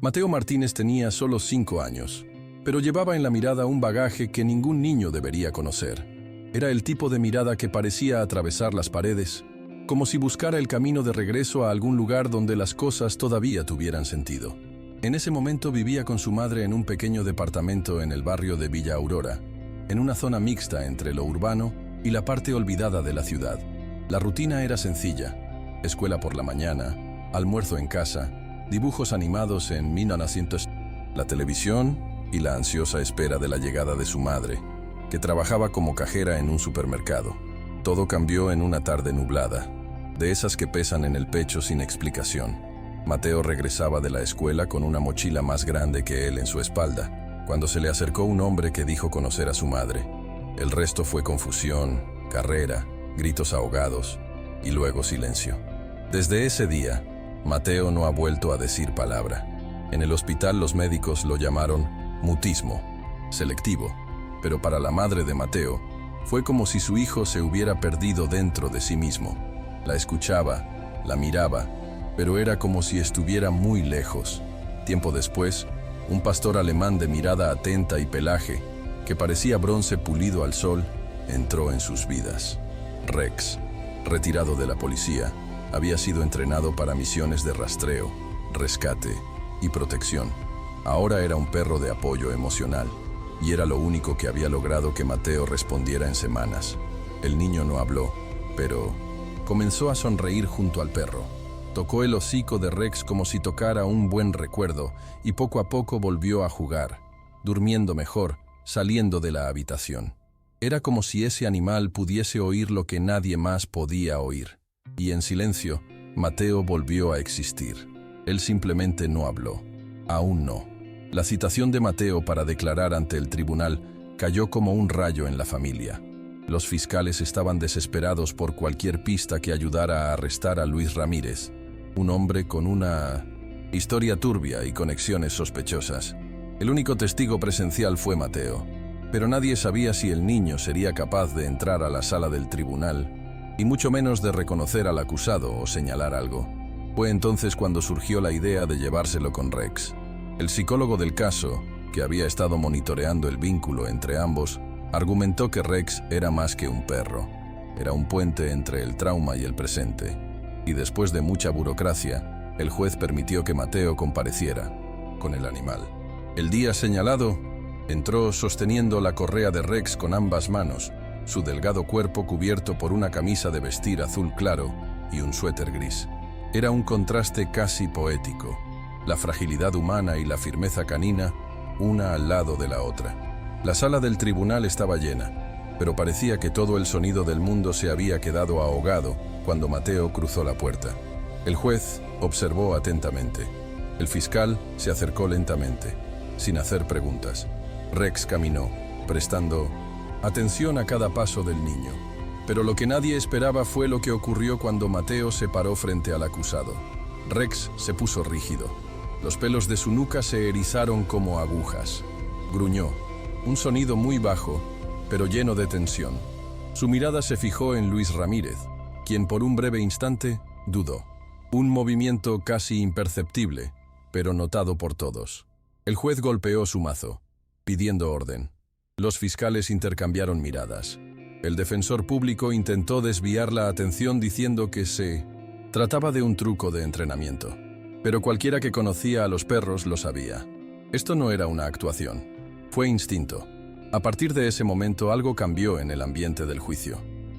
Mateo Martínez tenía solo 5 años, pero llevaba en la mirada un bagaje que ningún niño debería conocer. Era el tipo de mirada que parecía atravesar las paredes, como si buscara el camino de regreso a algún lugar donde las cosas todavía tuvieran sentido. En ese momento vivía con su madre en un pequeño departamento en el barrio de Villa Aurora, en una zona mixta entre lo urbano y la parte olvidada de la ciudad. La rutina era sencilla: escuela por la mañana, almuerzo en casa, dibujos animados en 1900, la televisión y la ansiosa espera de la llegada de su madre, que trabajaba como cajera en un supermercado. Todo cambió en una tarde nublada, de esas que pesan en el pecho sin explicación. Mateo regresaba de la escuela con una mochila más grande que él en su espalda, cuando se le acercó un hombre que dijo conocer a su madre. El resto fue confusión, carrera, gritos ahogados y luego silencio. Desde ese día, Mateo no ha vuelto a decir palabra. En el hospital los médicos lo llamaron mutismo selectivo, pero para la madre de Mateo fue como si su hijo se hubiera perdido dentro de sí mismo. La escuchaba, la miraba, pero era como si estuviera muy lejos. Tiempo después, un pastor alemán de mirada atenta y pelaje, que parecía bronce pulido al sol, entró en sus vidas. Rex, retirado de la policía, había sido entrenado para misiones de rastreo, rescate y protección. Ahora era un perro de apoyo emocional, y era lo único que había logrado que Mateo respondiera en semanas. El niño no habló, pero comenzó a sonreír junto al perro. Tocó el hocico de Rex como si tocara un buen recuerdo, y poco a poco volvió a jugar, durmiendo mejor, saliendo de la habitación. Era como si ese animal pudiese oír lo que nadie más podía oír. Y en silencio, Mateo volvió a existir. Él simplemente no habló. Aún no. La citación de Mateo para declarar ante el tribunal cayó como un rayo en la familia. Los fiscales estaban desesperados por cualquier pista que ayudara a arrestar a Luis Ramírez, un hombre con una historia turbia y conexiones sospechosas. El único testigo presencial fue Mateo, pero nadie sabía si el niño sería capaz de entrar a la sala del tribunal, y mucho menos de reconocer al acusado o señalar algo. Fue entonces cuando surgió la idea de llevárselo con Rex. El psicólogo del caso, que había estado monitoreando el vínculo entre ambos, argumentó que Rex era más que un perro. Era un puente entre el trauma y el presente. Y después de mucha burocracia, el juez permitió que Mateo compareciera con el animal. El día señalado, entró sosteniendo la correa de Rex con ambas manos, su delgado cuerpo cubierto por una camisa de vestir azul claro y un suéter gris. Era un contraste casi poético, la fragilidad humana y la firmeza canina, una al lado de la otra. La sala del tribunal estaba llena, pero parecía que todo el sonido del mundo se había quedado ahogado cuando Mateo cruzó la puerta. El juez observó atentamente. El fiscal se acercó lentamente, sin hacer preguntas. Rex caminó, prestando atención a cada paso del niño. Pero lo que nadie esperaba fue lo que ocurrió cuando Mateo se paró frente al acusado. Rex se puso rígido. Los pelos de su nuca se erizaron como agujas. Gruñó, un sonido muy bajo, pero lleno de tensión. Su mirada se fijó en Luis Ramírez, quien por un breve instante dudó. Un movimiento casi imperceptible, pero notado por todos. El juez golpeó su mazo, pidiendo orden. Los fiscales intercambiaron miradas. El defensor público intentó desviar la atención diciendo que se trataba de un truco de entrenamiento. Pero cualquiera que conocía a los perros lo sabía. Esto no era una actuación, fue instinto. A partir de ese momento algo cambió en el ambiente del juicio.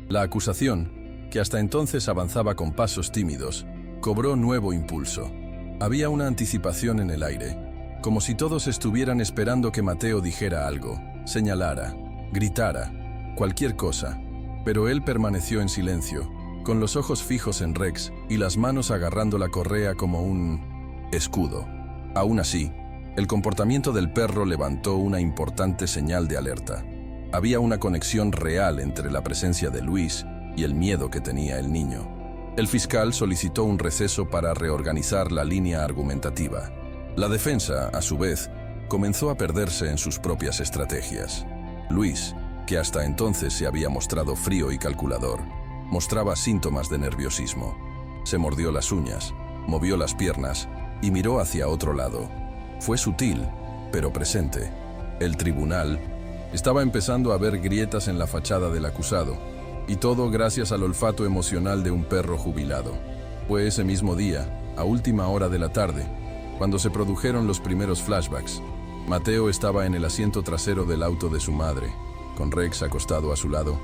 La acusación, que hasta entonces avanzaba con pasos tímidos, cobró nuevo impulso. Había una anticipación en el aire, como si todos estuvieran esperando que Mateo dijera algo, señalara, gritara, cualquier cosa. Pero él permaneció en silencio, con los ojos fijos en Rex y las manos agarrando la correa como un escudo. Aún así, el comportamiento del perro levantó una importante señal de alerta. Había una conexión real entre la presencia de Luis y el miedo que tenía el niño. El fiscal solicitó un receso para reorganizar la línea argumentativa. La defensa, a su vez, comenzó a perderse en sus propias estrategias. Luis, que hasta entonces se había mostrado frío y calculador, mostraba síntomas de nerviosismo. Se mordió las uñas, movió las piernas y miró hacia otro lado, Fue sutil, pero presente. El tribunal estaba empezando a ver grietas en la fachada del acusado, y todo gracias al olfato emocional de un perro jubilado. Fue ese mismo día, a última hora de la tarde, cuando se produjeron los primeros flashbacks. Mateo estaba en el asiento trasero del auto de su madre, con Rex acostado a su lado,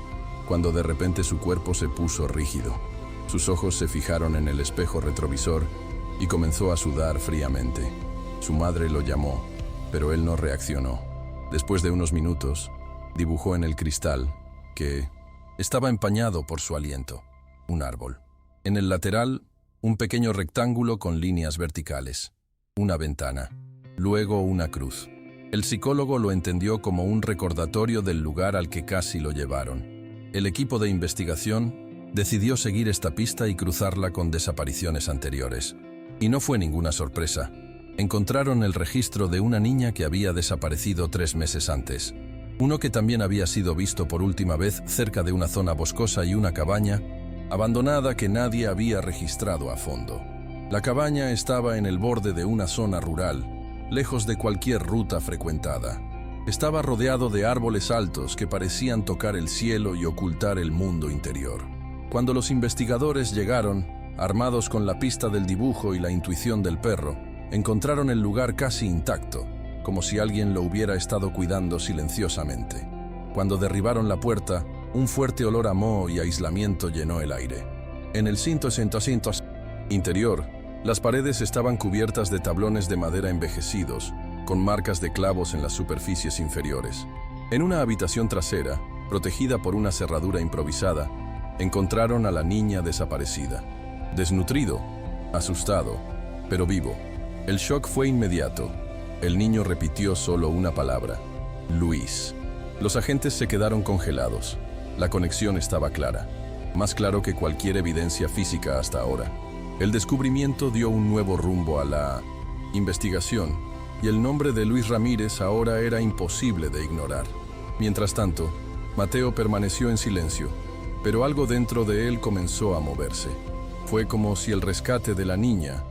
cuando de repente su cuerpo se puso rígido. Sus ojos se fijaron en el espejo retrovisor y comenzó a sudar fríamente. Su madre lo llamó, pero él no reaccionó. Después de unos minutos, dibujó en el cristal, que estaba empañado por su aliento, un árbol. En el lateral, un pequeño rectángulo con líneas verticales, una ventana, luego una cruz. El psicólogo lo entendió como un recordatorio del lugar al que casi lo llevaron. El equipo de investigación decidió seguir esta pista y cruzarla con desapariciones anteriores. Y no fue ninguna sorpresa. Encontraron el registro de una niña que había desaparecido 3 meses antes. Uno que también había sido visto por última vez cerca de una zona boscosa y una cabaña abandonada que nadie había registrado a fondo. La cabaña estaba en el borde de una zona rural, lejos de cualquier ruta frecuentada. Estaba rodeado de árboles altos que parecían tocar el cielo y ocultar el mundo interior. Cuando los investigadores llegaron, armados con la pista del dibujo y la intuición del perro, encontraron el lugar casi intacto, como si alguien lo hubiera estado cuidando silenciosamente. Cuando derribaron la puerta, un fuerte olor a moho y aislamiento llenó el aire. En el cinto interior, las paredes estaban cubiertas de tablones de madera envejecidos, con marcas de clavos en las superficies inferiores. En una habitación trasera, protegida por una cerradura improvisada, encontraron a la niña desaparecida. Desnutrido, asustado, pero vivo. El shock fue inmediato. El niño repitió solo una palabra: Luis. Los agentes se quedaron congelados. La conexión estaba clara, más claro que cualquier evidencia física hasta ahora. El descubrimiento dio un nuevo rumbo a la investigación, y el nombre de Luis Ramírez ahora era imposible de ignorar. Mientras tanto, Mateo permaneció en silencio, pero algo dentro de él comenzó a moverse. Fue como si el rescate de la niña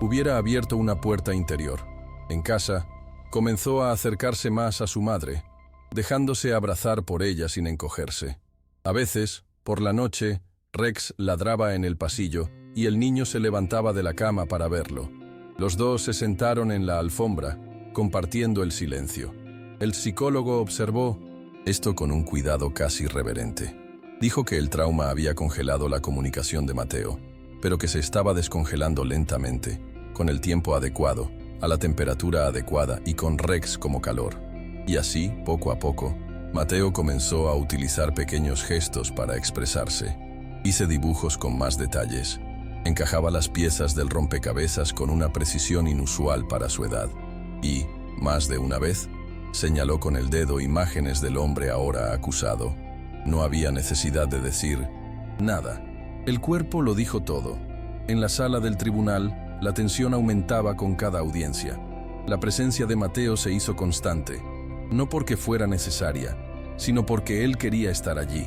hubiera abierto una puerta interior. En casa, comenzó a acercarse más a su madre, dejándose abrazar por ella sin encogerse. A veces, por la noche, Rex ladraba en el pasillo y el niño se levantaba de la cama para verlo. Los dos se sentaron en la alfombra, compartiendo el silencio. El psicólogo observó esto con un cuidado casi reverente. Dijo que el trauma había congelado la comunicación de Mateo, pero que se estaba descongelando lentamente, con el tiempo adecuado, a la temperatura adecuada y con Rex como calor. Y así, poco a poco, Mateo comenzó a utilizar pequeños gestos para expresarse. Hice dibujos con más detalles. Encajaba las piezas del rompecabezas con una precisión inusual para su edad. Y, más de una vez, señaló con el dedo imágenes del hombre ahora acusado. No había necesidad de decir nada. El cuerpo lo dijo todo. En la sala del tribunal, la tensión aumentaba con cada audiencia. La presencia de Mateo se hizo constante, no porque fuera necesaria, sino porque él quería estar allí.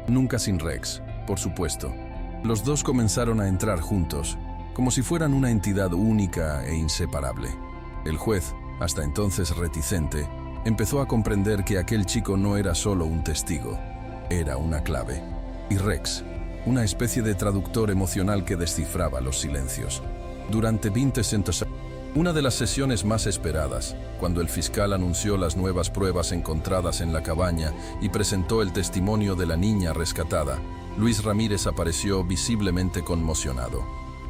Nunca sin Rex, por supuesto. Los dos comenzaron a entrar juntos, como si fueran una entidad única e inseparable. El juez, hasta entonces reticente, empezó a comprender que aquel chico no era solo un testigo, era una clave. Y Rex, una especie de traductor emocional que descifraba los silencios. Durante 20 segundos, una de las sesiones más esperadas, cuando el fiscal anunció las nuevas pruebas encontradas en la cabaña y presentó el testimonio de la niña rescatada, Luis Ramírez apareció visiblemente conmocionado.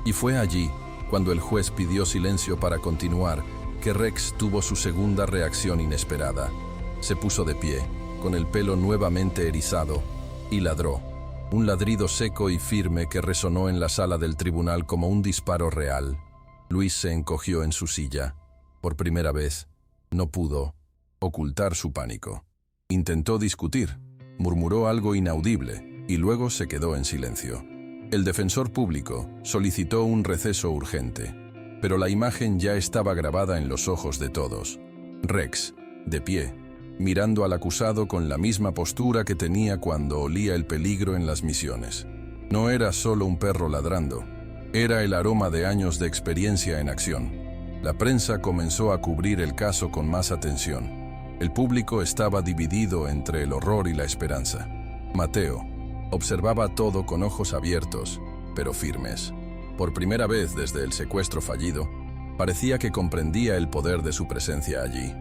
Y fue allí, cuando el juez pidió silencio para continuar, que Rex tuvo su segunda reacción inesperada. Se puso de pie, con el pelo nuevamente erizado, y ladró. Un ladrido seco y firme que resonó en la sala del tribunal como un disparo real. Luis se encogió en su silla. Por primera vez, no pudo ocultar su pánico. Intentó discutir, murmuró algo inaudible y luego se quedó en silencio. El defensor público solicitó un receso urgente, pero la imagen ya estaba grabada en los ojos de todos. Rex, de pie, mirando al acusado con la misma postura que tenía cuando olía el peligro en las misiones. No era solo un perro ladrando, era el aroma de años de experiencia en acción. La prensa comenzó a cubrir el caso con más atención. El público estaba dividido entre el horror y la esperanza. Mateo observaba todo con ojos abiertos, pero firmes. Por primera vez desde el secuestro fallido, parecía que comprendía el poder de su presencia allí.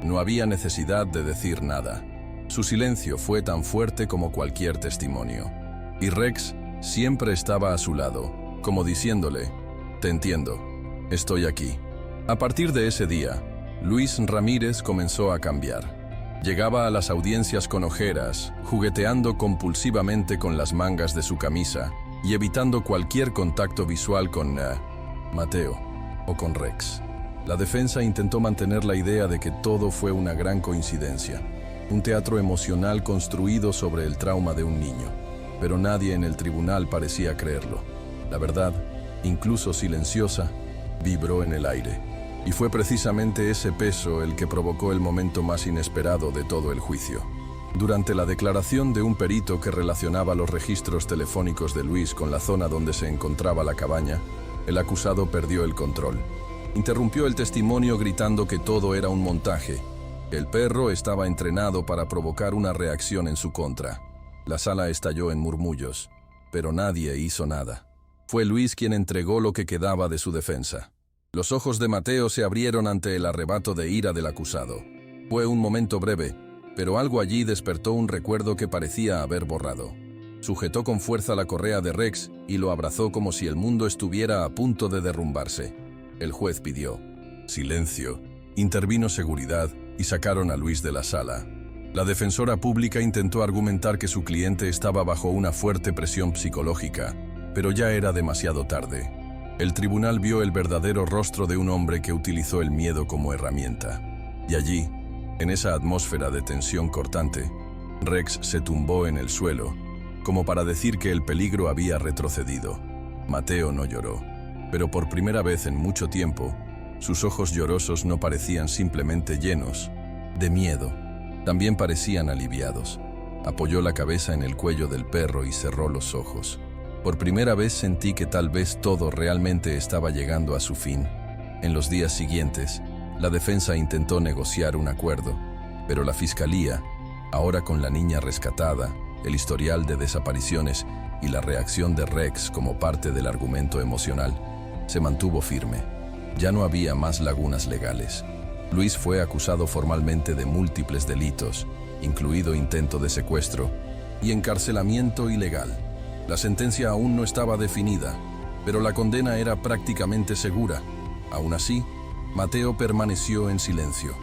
No había necesidad de decir nada. Su silencio fue tan fuerte como cualquier testimonio. Y Rex siempre estaba a su lado, como diciéndole: «Te entiendo, estoy aquí». A partir de ese día, Luis Ramírez comenzó a cambiar. Llegaba a las audiencias con ojeras, jugueteando compulsivamente con las mangas de su camisa y evitando cualquier contacto visual con Mateo o con Rex. La defensa intentó mantener la idea de que todo fue una gran coincidencia, un teatro emocional construido sobre el trauma de un niño, pero nadie en el tribunal parecía creerlo. La verdad, incluso silenciosa, vibró en el aire. Y fue precisamente ese peso el que provocó el momento más inesperado de todo el juicio. Durante la declaración de un perito que relacionaba los registros telefónicos de Luis con la zona donde se encontraba la cabaña, el acusado perdió el control. Interrumpió el testimonio gritando que todo era un montaje. El perro estaba entrenado para provocar una reacción en su contra. La sala estalló en murmullos, pero nadie hizo nada. Fue Luis quien entregó lo que quedaba de su defensa. Los ojos de Mateo se abrieron ante el arrebato de ira del acusado. Fue un momento breve, pero algo allí despertó un recuerdo que parecía haber borrado. Sujetó con fuerza la correa de Rex y lo abrazó como si el mundo estuviera a punto de derrumbarse. El juez pidió silencio. Intervino seguridad y sacaron a Luis de la sala. La defensora pública intentó argumentar que su cliente estaba bajo una fuerte presión psicológica, pero ya era demasiado tarde. El tribunal vio el verdadero rostro de un hombre que utilizó el miedo como herramienta. Y allí, en esa atmósfera de tensión cortante, Rex se tumbó en el suelo, como para decir que el peligro había retrocedido. Mateo no lloró, pero por primera vez en mucho tiempo, sus ojos llorosos no parecían simplemente llenos de miedo, también parecían aliviados. Apoyó la cabeza en el cuello del perro y cerró los ojos. Por primera vez sentí que tal vez todo realmente estaba llegando a su fin. En los días siguientes, la defensa intentó negociar un acuerdo, pero la fiscalía, ahora con la niña rescatada, el historial de desapariciones y la reacción de Rex como parte del argumento emocional, se mantuvo firme. Ya no había más lagunas legales. Luis fue acusado formalmente de múltiples delitos, incluido intento de secuestro y encarcelamiento ilegal. La sentencia aún no estaba definida, pero la condena era prácticamente segura. Aún así, Mateo permaneció en silencio.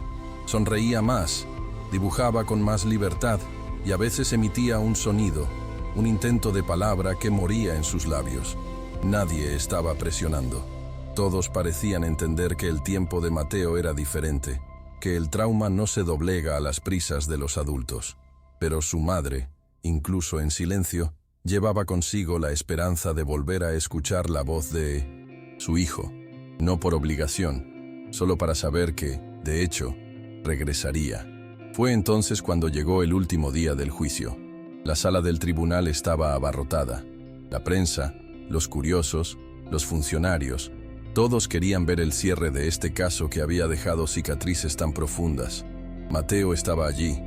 Sonreía más, dibujaba con más libertad y a veces emitía un sonido, un intento de palabra que moría en sus labios. Nadie estaba presionando. Todos parecían entender que el tiempo de Mateo era diferente, que el trauma no se doblega a las prisas de los adultos. Pero su madre, incluso en silencio, llevaba consigo la esperanza de volver a escuchar la voz de su hijo, no por obligación, solo para saber que, de hecho, regresaría. Fue entonces cuando llegó el último día del juicio. La sala del tribunal estaba abarrotada. La prensa, los curiosos, los funcionarios, todos querían ver el cierre de este caso que había dejado cicatrices tan profundas. Mateo estaba allí,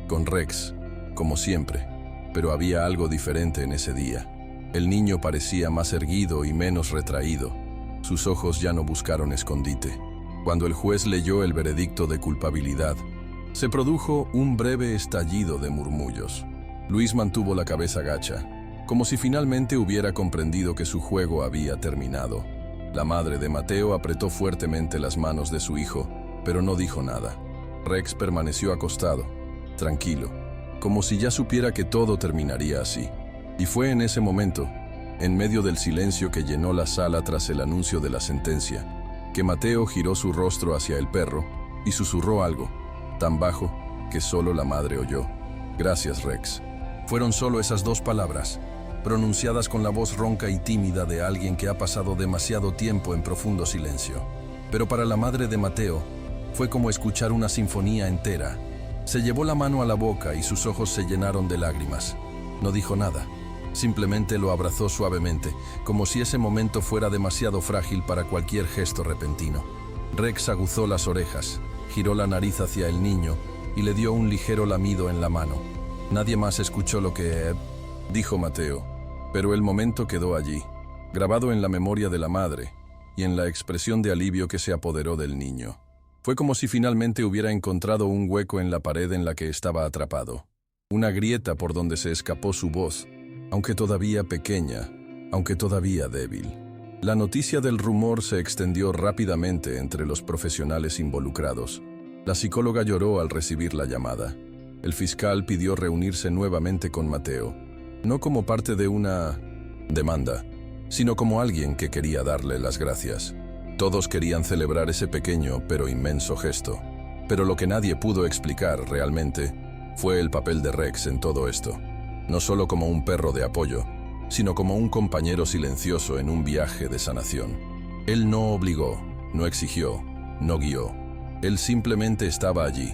con Rex, como siempre. Pero había algo diferente en ese día. El niño parecía más erguido y menos retraído. Sus ojos ya no buscaron escondite. Cuando el juez leyó el veredicto de culpabilidad, se produjo un breve estallido de murmullos. Luis mantuvo la cabeza gacha, como si finalmente hubiera comprendido que su juego había terminado. La madre de Mateo apretó fuertemente las manos de su hijo, pero no dijo nada. Rex permaneció acostado, tranquilo, como si ya supiera que todo terminaría así. Y fue en ese momento, en medio del silencio que llenó la sala tras el anuncio de la sentencia, que Mateo giró su rostro hacia el perro y susurró algo, tan bajo que solo la madre oyó. «Gracias, Rex». Fueron solo esas dos palabras, pronunciadas con la voz ronca y tímida de alguien que ha pasado demasiado tiempo en profundo silencio. Pero para la madre de Mateo, fue como escuchar una sinfonía entera. Se llevó la mano a la boca y sus ojos se llenaron de lágrimas. No dijo nada. Simplemente lo abrazó suavemente, como si ese momento fuera demasiado frágil para cualquier gesto repentino. Rex aguzó las orejas, giró la nariz hacia el niño y le dio un ligero lamido en la mano. Nadie más escuchó lo que dijo Mateo, pero el momento quedó allí, grabado en la memoria de la madre y en la expresión de alivio que se apoderó del niño. Fue como si finalmente hubiera encontrado un hueco en la pared en la que estaba atrapado, una grieta por donde se escapó su voz, aunque todavía pequeña, aunque todavía débil. La noticia del rumor se extendió rápidamente entre los profesionales involucrados. La psicóloga lloró al recibir la llamada. El fiscal pidió reunirse nuevamente con Mateo, no como parte de una demanda, sino como alguien que quería darle las gracias. Todos querían celebrar ese pequeño pero inmenso gesto. Pero lo que nadie pudo explicar realmente fue el papel de Rex en todo esto. No solo como un perro de apoyo, sino como un compañero silencioso en un viaje de sanación. Él no obligó, no exigió, no guió. Él simplemente estaba allí,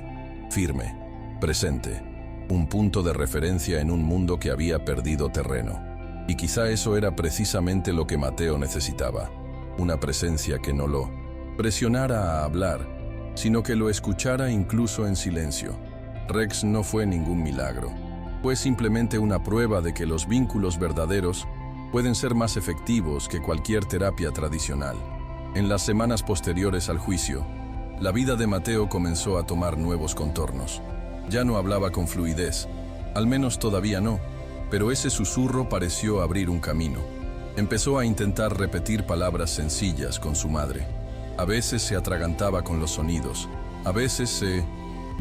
firme, presente, un punto de referencia en un mundo que había perdido terreno. Y quizá eso era precisamente lo que Mateo necesitaba, una presencia que no lo presionara a hablar, sino que lo escuchara incluso en silencio. Rex no fue ningún milagro. Fue simplemente una prueba de que los vínculos verdaderos pueden ser más efectivos que cualquier terapia tradicional. En las semanas posteriores al juicio, la vida de Mateo comenzó a tomar nuevos contornos. Ya no hablaba con fluidez, al menos todavía no, pero ese susurro pareció abrir un camino. Empezó a intentar repetir palabras sencillas con su madre. A veces se atragantaba con los sonidos, a veces se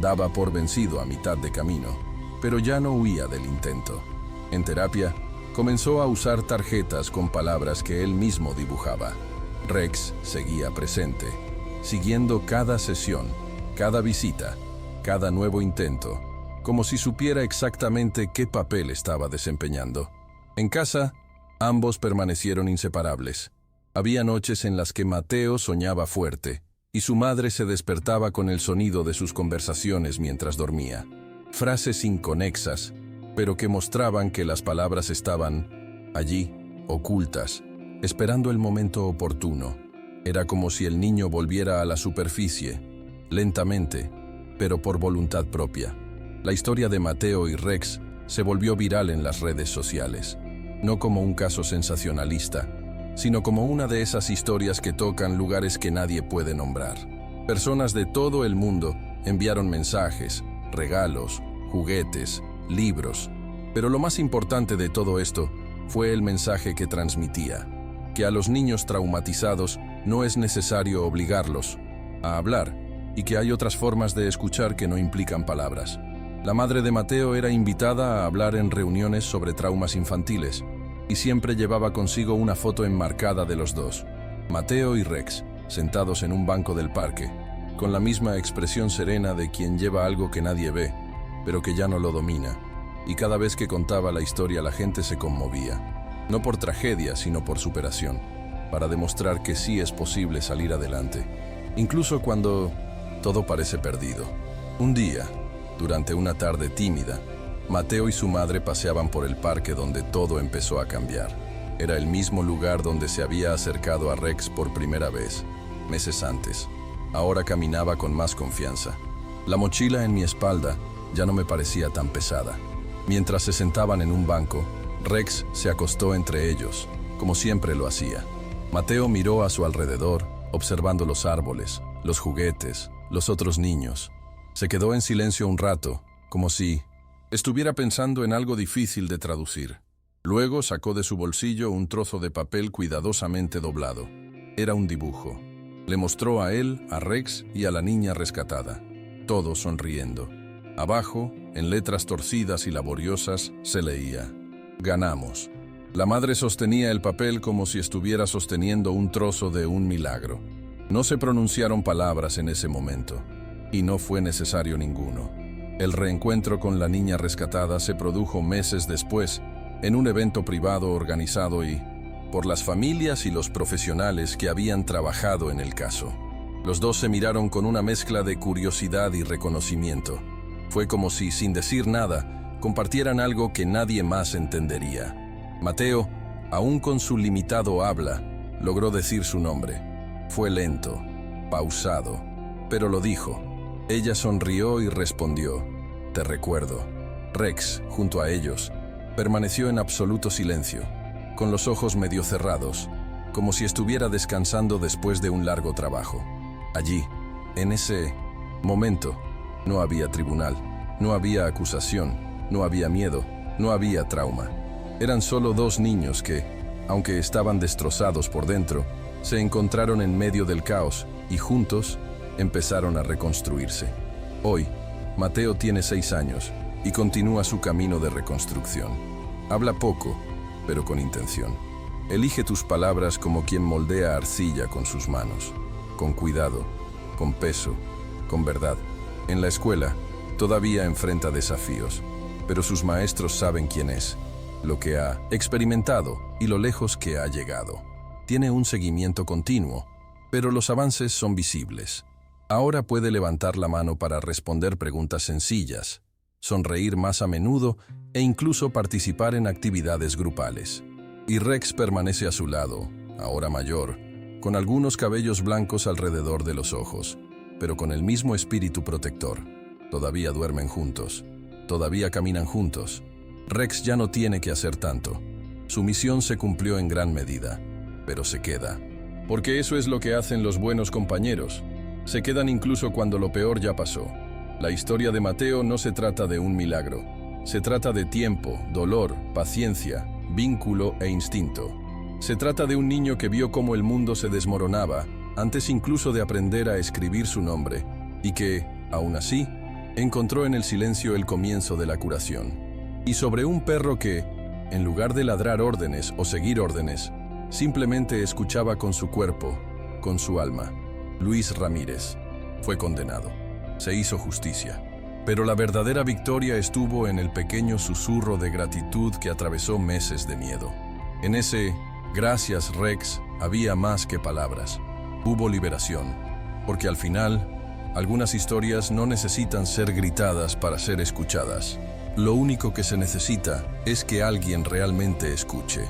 daba por vencido a mitad de camino. Pero ya no huía del intento. En terapia, comenzó a usar tarjetas con palabras que él mismo dibujaba. Rex seguía presente, siguiendo cada sesión, cada visita, cada nuevo intento, como si supiera exactamente qué papel estaba desempeñando. En casa, ambos permanecieron inseparables. Había noches en las que Mateo soñaba fuerte, y su madre se despertaba con el sonido de sus conversaciones mientras dormía. Frases inconexas, pero que mostraban que las palabras estaban allí, ocultas, esperando el momento oportuno. Era como si el niño volviera a la superficie, lentamente, pero por voluntad propia. La historia de Mateo y Rex se volvió viral en las redes sociales, no como un caso sensacionalista, sino como una de esas historias que tocan lugares que nadie puede nombrar. Personas de todo el mundo enviaron mensajes, regalos, juguetes, libros. Pero lo más importante de todo esto fue el mensaje que transmitía, que a los niños traumatizados no es necesario obligarlos a hablar y que hay otras formas de escuchar que no implican palabras. La madre de Mateo era invitada a hablar en reuniones sobre traumas infantiles y siempre llevaba consigo una foto enmarcada de los dos, Mateo y Rex, sentados en un banco del parque, con la misma expresión serena de quien lleva algo que nadie ve, pero que ya no lo domina. Y cada vez que contaba la historia la gente se conmovía, no por tragedia, sino por superación, para demostrar que sí es posible salir adelante, incluso cuando todo parece perdido. Un día, durante una tarde tímida, Mateo y su madre paseaban por el parque donde todo empezó a cambiar. Era el mismo lugar donde se había acercado a Rex por primera vez, meses antes. Ahora caminaba con más confianza. La mochila en mi espalda ya no me parecía tan pesada. Mientras se sentaban en un banco, Rex se acostó entre ellos, como siempre lo hacía. Mateo miró a su alrededor, observando los árboles, los juguetes, los otros niños. Se quedó en silencio un rato, como si estuviera pensando en algo difícil de traducir. Luego sacó de su bolsillo un trozo de papel cuidadosamente doblado. Era un dibujo. Le mostró a él, a Rex y a la niña rescatada, todos sonriendo. Abajo, en letras torcidas y laboriosas, se leía: ganamos. La madre sostenía el papel como si estuviera sosteniendo un trozo de un milagro. No se pronunciaron palabras en ese momento, y no fue necesario ninguno. El reencuentro con la niña rescatada se produjo meses después, en un evento privado organizado por las familias y los profesionales que habían trabajado en el caso. Los dos se miraron con una mezcla de curiosidad y reconocimiento. Fue como si, sin decir nada, compartieran algo que nadie más entendería. Mateo, aún con su limitado habla, logró decir su nombre. Fue lento, pausado, pero lo dijo. Ella sonrió y respondió: «Te recuerdo». Rex, junto a ellos, permaneció en absoluto silencio, con los ojos medio cerrados, como si estuviera descansando después de un largo trabajo. Allí, en ese momento, no había tribunal, no había acusación, no había miedo, no había trauma. Eran solo dos niños que, aunque estaban destrozados por dentro, se encontraron en medio del caos y juntos empezaron a reconstruirse. Hoy, Mateo tiene 6 años y continúa su camino de reconstrucción. Habla poco, pero con intención. Elige tus palabras como quien moldea arcilla con sus manos, con cuidado, con peso, con verdad. En la escuela, todavía enfrenta desafíos, pero sus maestros saben quién es, lo que ha experimentado y lo lejos que ha llegado. Tiene un seguimiento continuo, pero los avances son visibles. Ahora puede levantar la mano para responder preguntas sencillas, sonreír más a menudo e incluso participar en actividades grupales. Y Rex permanece a su lado, ahora mayor, con algunos cabellos blancos alrededor de los ojos, pero con el mismo espíritu protector. Todavía duermen juntos, todavía caminan juntos. Rex ya no tiene que hacer tanto. Su misión se cumplió en gran medida, pero se queda. Porque eso es lo que hacen los buenos compañeros. Se quedan incluso cuando lo peor ya pasó. La historia de Mateo no se trata de un milagro. Se trata de tiempo, dolor, paciencia, vínculo e instinto. Se trata de un niño que vio cómo el mundo se desmoronaba antes incluso de aprender a escribir su nombre y que, aún así, encontró en el silencio el comienzo de la curación. Y sobre un perro que, en lugar de ladrar órdenes o seguir órdenes, simplemente escuchaba con su cuerpo, con su alma. Luis Ramírez fue condenado. Se hizo justicia. Pero la verdadera victoria estuvo en el pequeño susurro de gratitud que atravesó meses de miedo. En ese «Gracias, Rex» había más que palabras. Hubo liberación, porque al final, algunas historias no necesitan ser gritadas para ser escuchadas. Lo único que se necesita es que alguien realmente escuche.